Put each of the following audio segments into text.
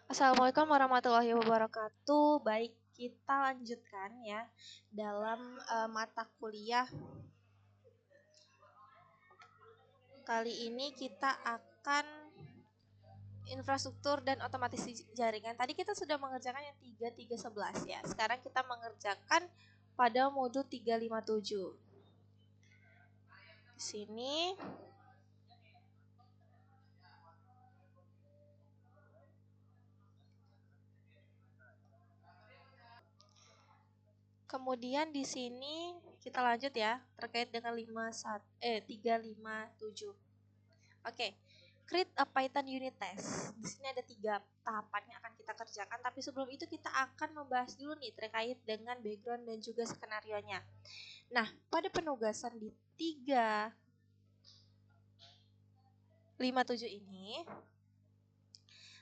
Assalamualaikum warahmatullahi wabarakatuh. Baik, kita lanjutkan ya dalam mata kuliah. Kali ini kita akan infrastruktur dan otomatisasi jaringan. Tadi kita sudah mengerjakan yang 3311 ya. Sekarang kita mengerjakan pada modul 357. Di sini kemudian di sini kita lanjut ya terkait dengan 357. Oke. Create a Python unit test. Di sini ada 3 tahapan yang akan kita kerjakan, tapi sebelum itu kita akan membahas dulu nih terkait dengan background dan juga skenario-nya. Nah, pada penugasan di 357 ini,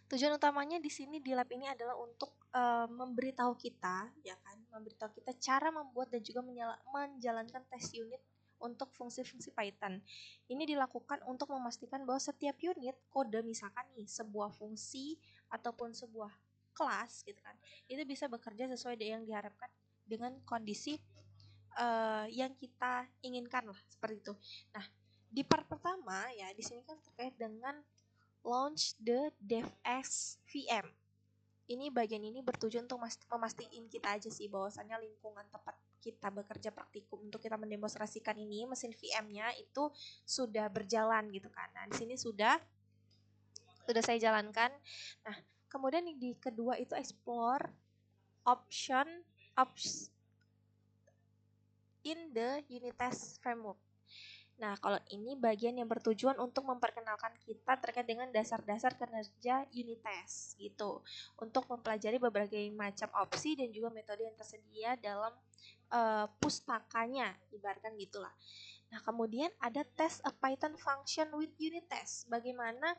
tujuan utamanya di sini di lab ini adalah untuk memberitahu kita, ya kan, memberitahu kita cara membuat dan juga menjalankan tes unit untuk fungsi-fungsi Python. Ini dilakukan untuk memastikan bahwa setiap unit kode, misalkan nih sebuah fungsi ataupun sebuah kelas gitu kan, itu bisa bekerja sesuai dengan yang diharapkan dengan kondisi yang kita inginkan lah, seperti itu. Nah, di part pertama ya di sini kan terkait dengan launch the DevX VM. Ini bagian ini bertujuan untuk memastikan kita aja sih bahwasannya lingkungan tempat kita bekerja praktikum untuk kita mendemonstrasikan ini mesin VM-nya itu sudah berjalan gitu kan. Nah, di sini sudah saya jalankan. Nah, kemudian di kedua itu explore option in the unit test framework. Nah, kalau ini bagian yang bertujuan untuk memperkenalkan kita terkait dengan dasar-dasar kinerja unit test gitu. Untuk mempelajari berbagai macam opsi dan juga metode yang tersedia dalam pustakanya, ibaratkan gitulah. Nah, kemudian ada test a Python function with unit test. Bagaimana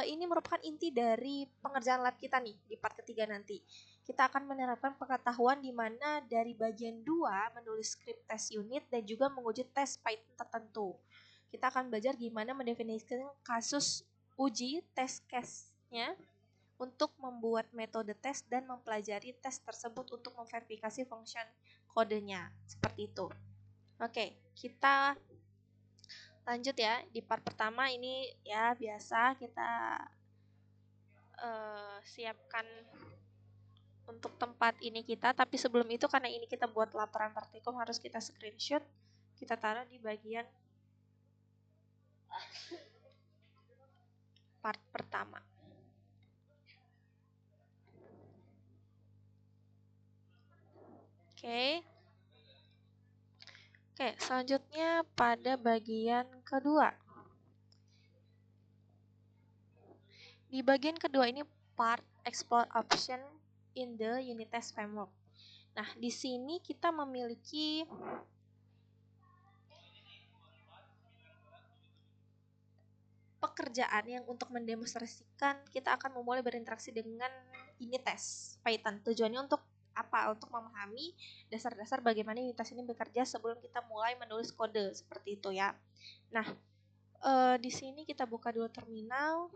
ini merupakan inti dari pengerjaan lab kita nih di part ketiga nanti. Kita akan menerapkan pengetahuan di mana dari bagian 2 menulis script test unit dan juga menguji tes Python tertentu. Kita akan belajar gimana mendefinisikan kasus uji test case-nya untuk membuat metode tes dan mempelajari tes tersebut untuk memverifikasi function kodenya. Seperti itu. Oke, kita lanjut ya. Di part pertama ini ya biasa kita siapkan untuk tempat ini kita, tapi sebelum itu karena ini kita buat laporan praktikum harus kita screenshot, kita taruh di bagian part pertama. Oke, selanjutnya pada bagian kedua. Di bagian kedua ini part explore option in the unit test framework. Nah, di sini kita memiliki pekerjaan yang untuk mendemonstrasikan kita akan memulai berinteraksi dengan unit test Python. Tujuannya untuk apa? Untuk memahami dasar-dasar bagaimana unit test ini bekerja sebelum kita mulai menulis kode seperti itu ya. Nah, di sini kita buka dulu terminal.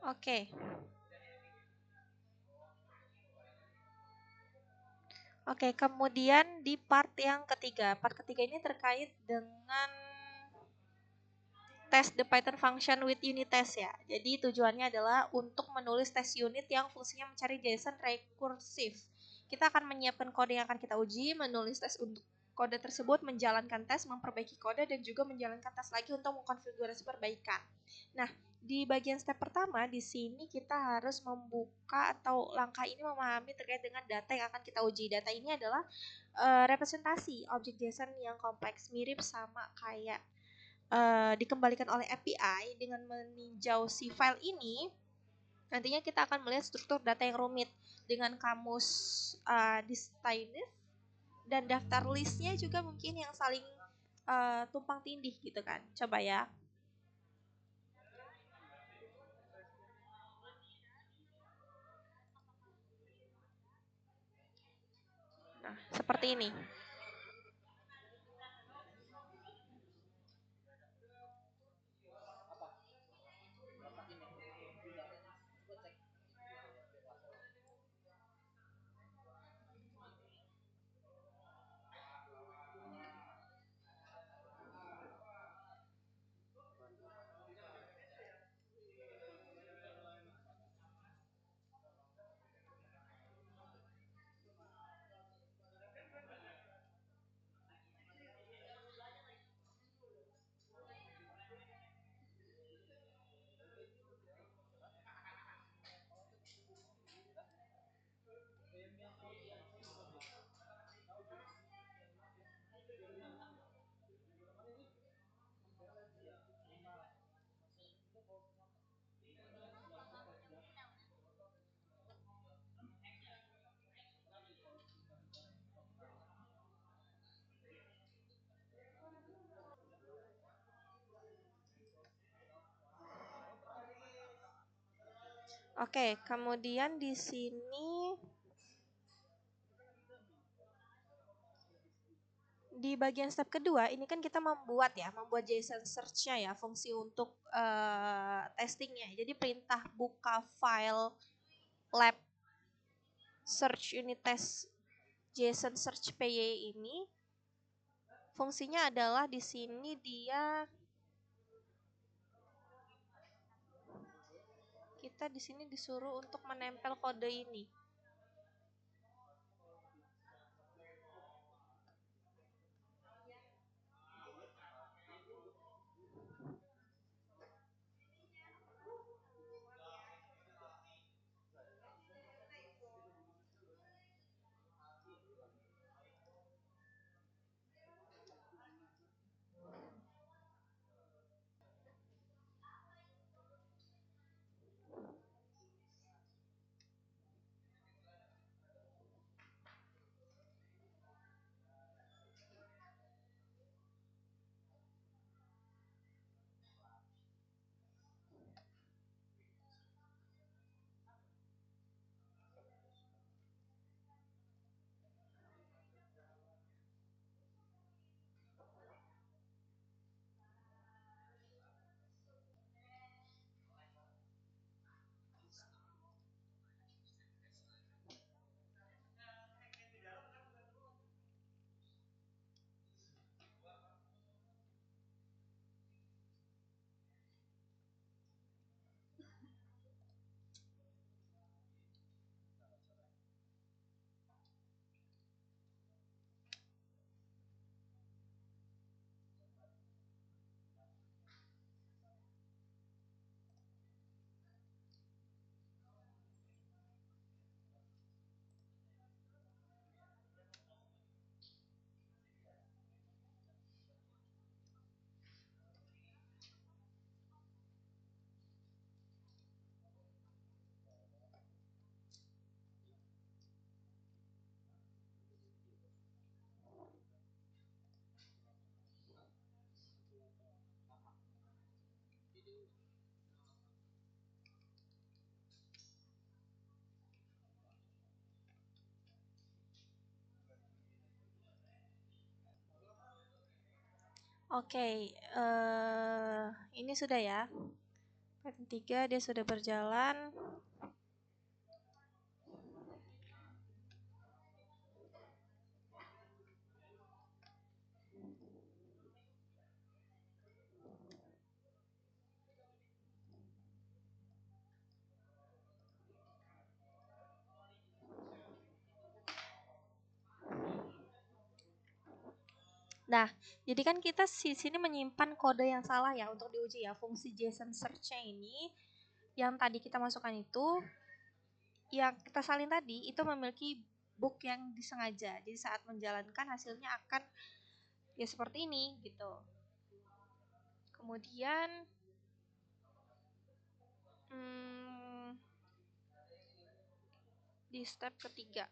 Oke. Oke, kemudian di part yang ketiga. Part ketiga ini terkait dengan test the Python function with unit test ya. Jadi tujuannya adalah untuk menulis tes unit yang fungsinya mencari JSON rekursif. Kita akan menyiapkan kode yang akan kita uji, menulis tes untuk kode tersebut, menjalankan tes, memperbaiki kode, dan juga menjalankan tes lagi untuk mengkonfigurasi perbaikan. Nah, di bagian step pertama, di sini kita harus membuka atau langkah ini memahami terkait dengan data yang akan kita uji. Data ini adalah representasi objek JSON yang kompleks, mirip sama kayak dikembalikan oleh API. Dengan meninjau si file ini, nantinya kita akan melihat struktur data yang rumit dengan kamus distilled dan daftar listnya juga mungkin yang saling tumpang tindih gitu kan. Coba ya. Nah, seperti ini. Oke, kemudian di sini di bagian step kedua ini kan kita membuat JSON search-nya ya, fungsi untuk testingnya. Jadi perintah buka file lab search unit test JSON search py ini fungsinya adalah di sini kita di sini disuruh untuk menempel kode ini. Oke, ini sudah ya. Python 3 dia sudah berjalan. Nah, jadi kan kita di sini menyimpan kode yang salah ya untuk diuji ya. Fungsi JSON search-nya ini yang tadi kita masukkan itu, yang kita salin tadi itu memiliki bug yang disengaja. Jadi saat menjalankan hasilnya akan ya seperti ini gitu. Kemudian di step ketiga.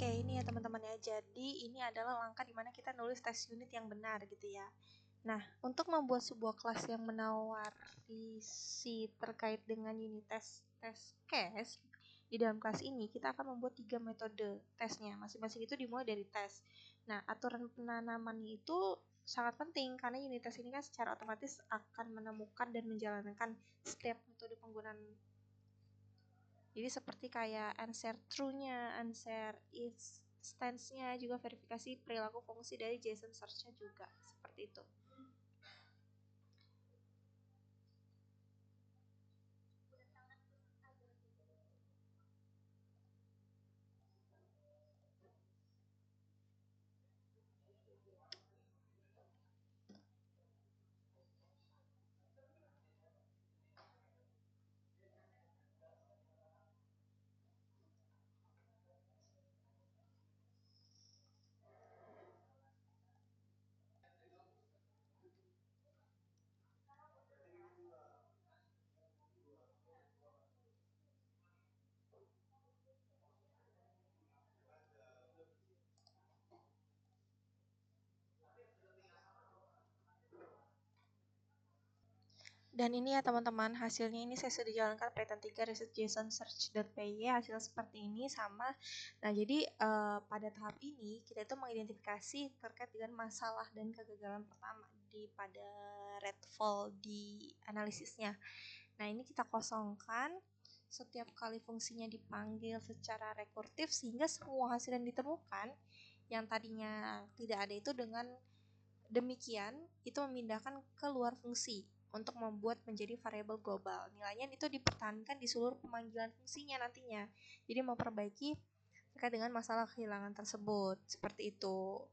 Oke, ini ya teman-teman ya. Jadi ini adalah langkah dimana kita nulis tes unit yang benar gitu ya. Nah, untuk membuat sebuah kelas yang menawarkan terkait dengan unit tes case di dalam kelas ini, kita akan membuat 3 metode tesnya. Masing-masing itu dimulai dari tes. Nah, aturan penanaman itu sangat penting karena unit tes ini kan secara otomatis akan menemukan dan menjalankan setiap metode penggunaan. Jadi seperti kayak answer true-nya, answer if stance-nya, juga verifikasi perilaku fungsi dari JSON search-nya juga seperti itu. Dan ini ya teman-teman, hasilnya ini saya sudah jalankan Python 3 reset JSON search.py, hasil seperti ini sama. Nah, jadi pada tahap ini kita itu mengidentifikasi terkait dengan masalah dan kegagalan pertama pada REDFall di analisisnya. Nah, ini kita kosongkan setiap kali fungsinya dipanggil secara rekurtif sehingga semua hasil yang ditemukan yang tadinya tidak ada itu dengan demikian itu memindahkan ke luar fungsi untuk membuat menjadi variabel global. Nilainya itu dipertahankan di seluruh pemanggilan fungsinya nantinya. Jadi memperbaiki terkait dengan masalah kehilangan tersebut. Seperti itu.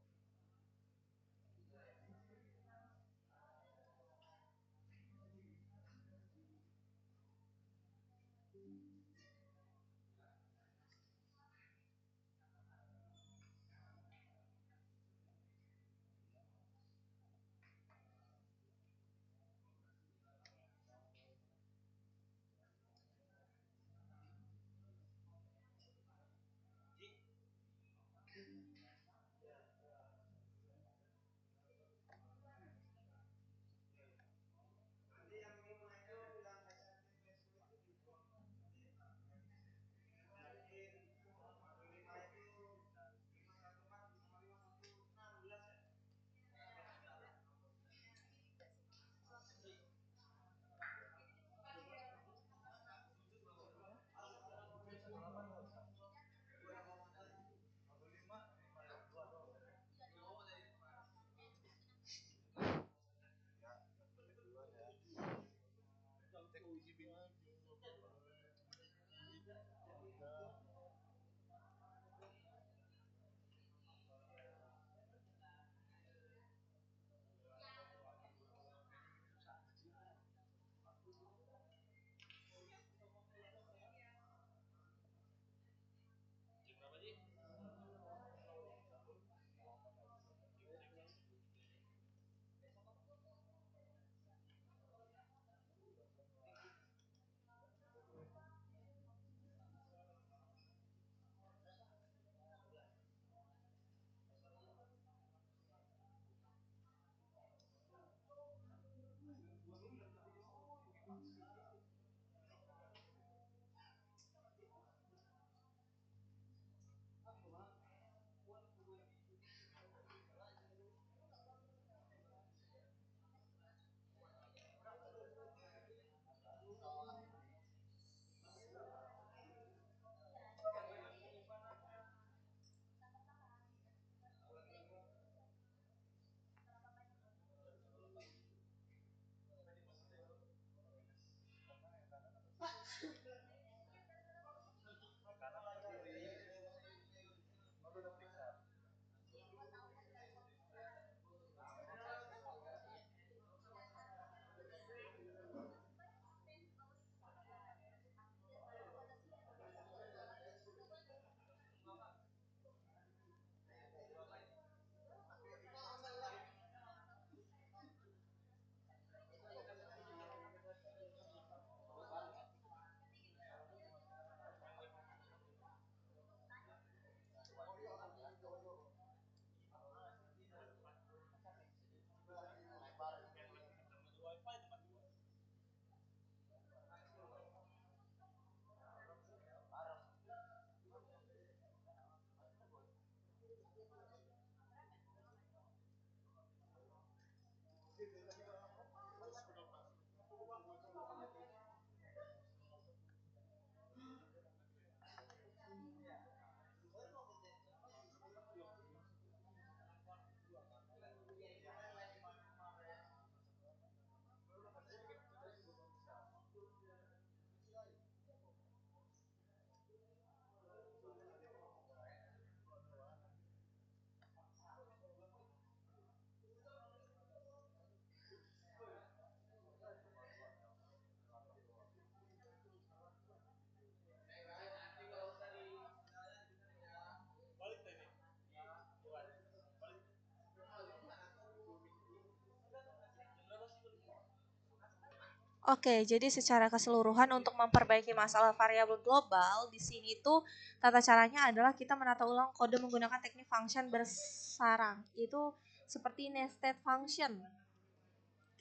Oke, jadi secara keseluruhan untuk memperbaiki masalah variabel global di sini tuh tata caranya adalah kita menata ulang kode menggunakan teknik function bersarang. Itu seperti nested function.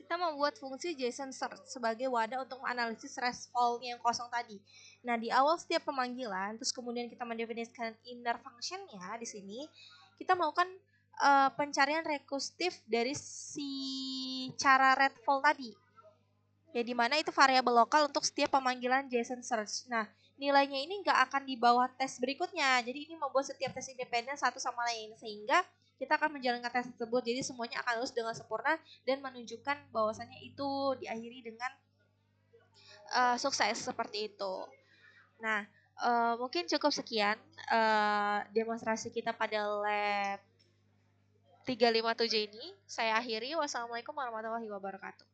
kita membuat fungsi JSON search sebagai wadah untuk menganalisis RESTful yang kosong tadi. Nah, di awal setiap pemanggilan, terus kemudian kita mendefinisikan inner function-nya di sini, kita melakukan pencarian rekursif dari si cara RESTful tadi. Ya, di mana itu variabel lokal untuk setiap pemanggilan JSON search. Nah, nilainya ini nggak akan di bawah tes berikutnya. Jadi ini membuat setiap tes independen satu sama lain, sehingga kita akan menjalankan tes tersebut. Jadi semuanya akan lulus dengan sempurna dan menunjukkan bahwasannya itu diakhiri dengan sukses seperti itu. Nah, mungkin cukup sekian demonstrasi kita pada lab 357 ini. Saya akhiri. Wassalamualaikum warahmatullahi wabarakatuh.